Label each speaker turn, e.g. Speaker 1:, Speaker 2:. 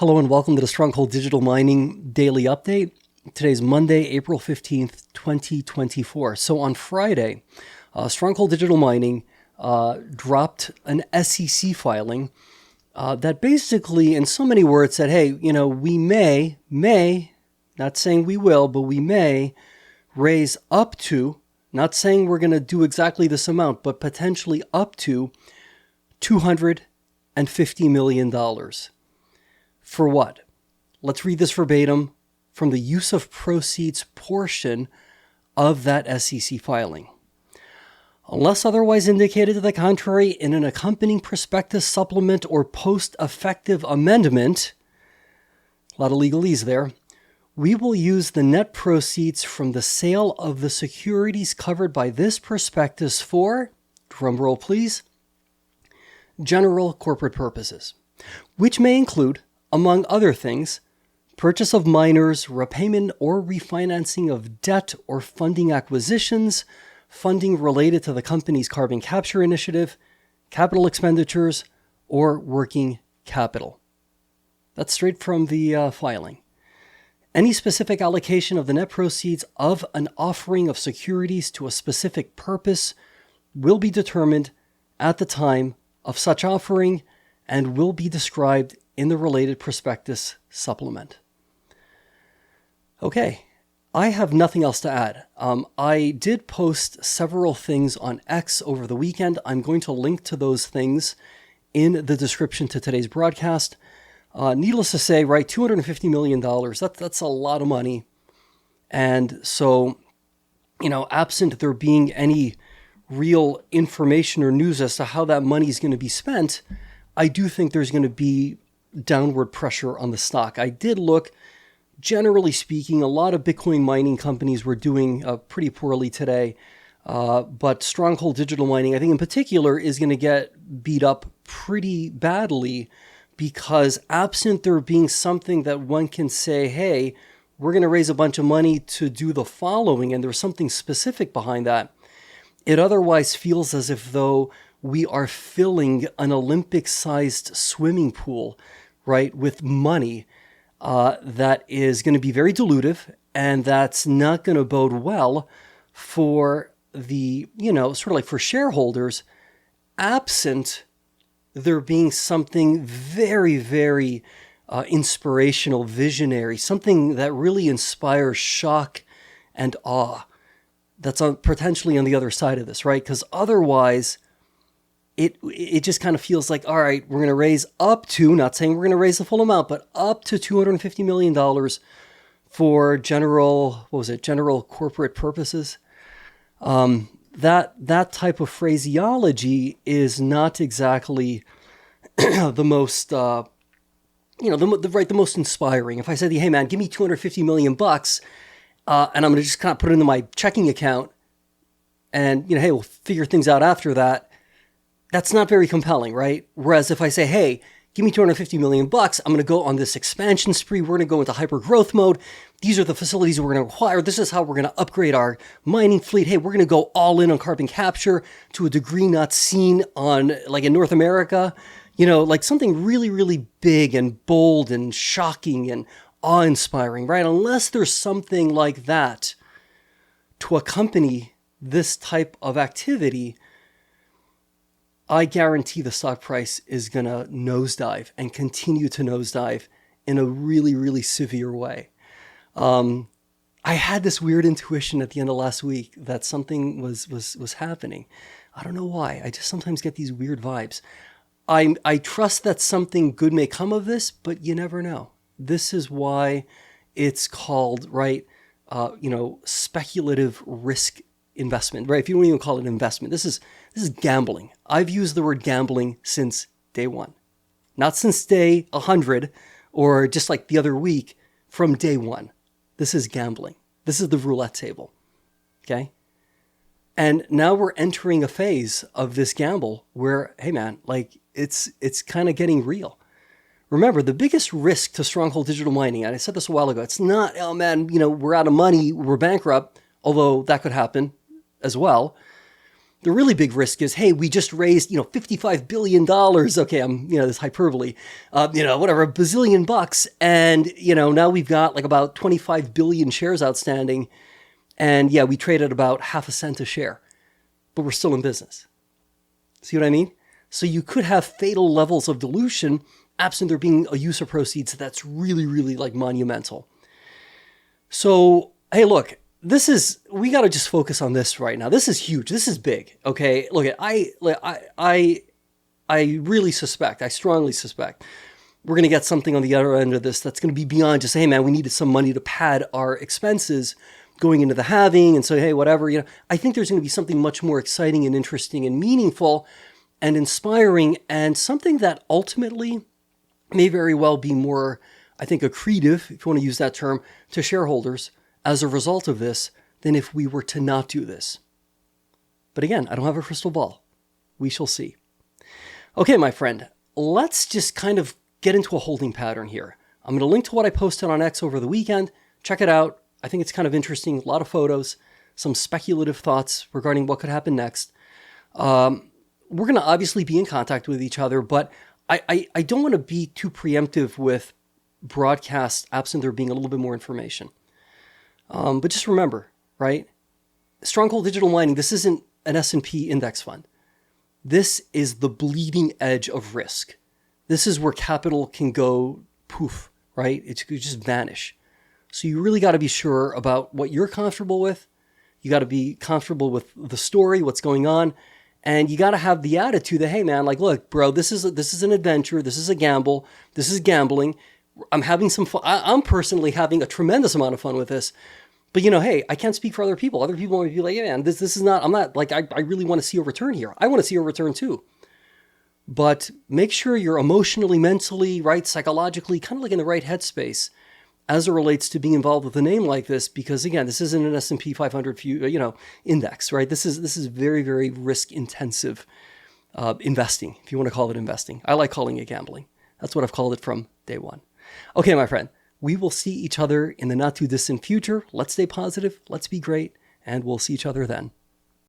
Speaker 1: Hello and welcome to the Stronghold Digital Mining Daily Update. Today's Monday, April 15th, 2024. So on Friday, Stronghold Digital Mining dropped an SEC filing that basically, in so many words, said, hey, we may, not saying we will, but we may raise up to, not saying we're going to do exactly this amount, but potentially up to $250 million. For what? Let's read this verbatim from the use of proceeds portion of that SEC filing. Unless otherwise indicated to the contrary in an accompanying prospectus supplement or post-effective amendment, a lot of legalese there, we will use the net proceeds from the sale of the securities covered by this prospectus for, drumroll please, general corporate purposes, which may include, among other things, purchase of miners, repayment or refinancing of debt or funding acquisitions, funding related to the company's carbon capture initiative, capital expenditures, or working capital. That's straight from the filing. Any specific allocation of the net proceeds of an offering of securities to a specific purpose will be determined at the time of such offering and will be described in the related prospectus supplement. Okay, I have nothing else to add. I did post several things on X over the weekend. I'm going to link to those things in the description to today's broadcast. Needless to say, right, $250 million, that's a lot of money. And so, absent there being any real information or news as to how that money is going to be spent, I do think there's going to be downward pressure on the stock. I did look, generally speaking, a lot of Bitcoin mining companies were doing pretty poorly today. But Stronghold Digital Mining, I think in particular, is going to get beat up pretty badly because absent there being something that one can say, hey, we're going to raise a bunch of money to do the following, and there's something specific behind that, it otherwise feels as if though we are filling an Olympic-sized swimming pool, right, with money that is going to be very dilutive, and that's not going to bode well for the, sort of like for shareholders, absent there being something very, very inspirational, visionary, something that really inspires shock and awe that's potentially on the other side of this, right? Because otherwise, it just kind of feels like, all right, we're going to raise up to, not saying we're going to raise the full amount, but up to $250 million for general corporate purposes. That type of phraseology is not exactly the most, the most inspiring. If I said, hey man, give me $250 million bucks, and I'm going to just kind of put it into my checking account, and hey, we'll figure things out after that. That's not very compelling, right? Whereas if I say, hey, give me $250 million bucks, I'm going to go on this expansion spree. We're going to go into hyper growth mode. These are the facilities we're going to acquire. This is how we're going to upgrade our mining fleet. Hey, we're going to go all in on carbon capture to a degree not seen on, like in North America, like something really, really big and bold and shocking and awe-inspiring, right? Unless there's something like that to accompany this type of activity, I guarantee the stock price is going to nosedive and continue to nosedive in a really, really severe way. I had this weird intuition at the end of last week that something was happening. I don't know why. I just sometimes get these weird vibes. I trust that something good may come of this, but you never know. This is why it's called, right, speculative risk investment, right? If you don't even call it investment, this is gambling. I've used the word gambling since day one, not since day 100 or just like the other week, from day one. This is gambling. This is the roulette table. Okay. And now we're entering a phase of this gamble where, hey man, like it's kind of getting real. Remember, the biggest risk to Stronghold Digital Mining, and I said this a while ago, it's not, oh man, we're out of money, we're bankrupt, although that could happen as well. The really big risk is, hey, we just raised, $55 billion. Okay, this hyperbole, whatever, a bazillion bucks. And, now we've got like about 25 billion shares outstanding. And yeah, we trade at about half a cent a share, but we're still in business. See what I mean? So you could have fatal levels of dilution absent there being a use of proceeds that's really, really like monumental. So, hey, look, we got to just focus on this right now. This is huge. This is big. Okay. Look, I really suspect, I strongly suspect we're going to get something on the other end of this that's going to be beyond just, hey man, we needed some money to pad our expenses going into the halving. And so, hey, whatever, I think there's going to be something much more exciting and interesting and meaningful and inspiring, and something that ultimately may very well be more, I think, accretive, if you want to use that term, to shareholders as a result of this than if we were to not do this. But again, I don't have a crystal ball. We shall see. Okay, my friend, let's just kind of get into a holding pattern here. I'm going to link to what I posted on X over the weekend. Check it out. I think it's kind of interesting. A lot of photos, some speculative thoughts regarding what could happen next. We're going to obviously be in contact with each other, but I don't want to be too preemptive with broadcasts absent there being a little bit more information. But just remember, right? Stronghold Digital Mining, this isn't an S&P index fund. This is the bleeding edge of risk. This is where capital can go poof, right? It could just vanish. So you really got to be sure about what you're comfortable with. You got to be comfortable with the story, what's going on. And you got to have the attitude that, hey man, like, look, bro, this is an adventure. This is a gamble. This is gambling. I'm having some fun. I'm personally having a tremendous amount of fun with this. But hey, I can't speak for other people. Other people might be like, yeah, man, this is not, I'm not like, I really want to see a return here. I want to see a return too. But make sure you're emotionally, mentally, right, psychologically, kind of like in the right headspace as it relates to being involved with a name like this. Because again, this isn't an S&P 500 index, right? This is very, very risk intensive investing, if you want to call it investing. I like calling it gambling. That's what I've called it from day one. Okay, my friend. We will see each other in the not too distant future. Let's stay positive. Let's be great. And we'll see each other then.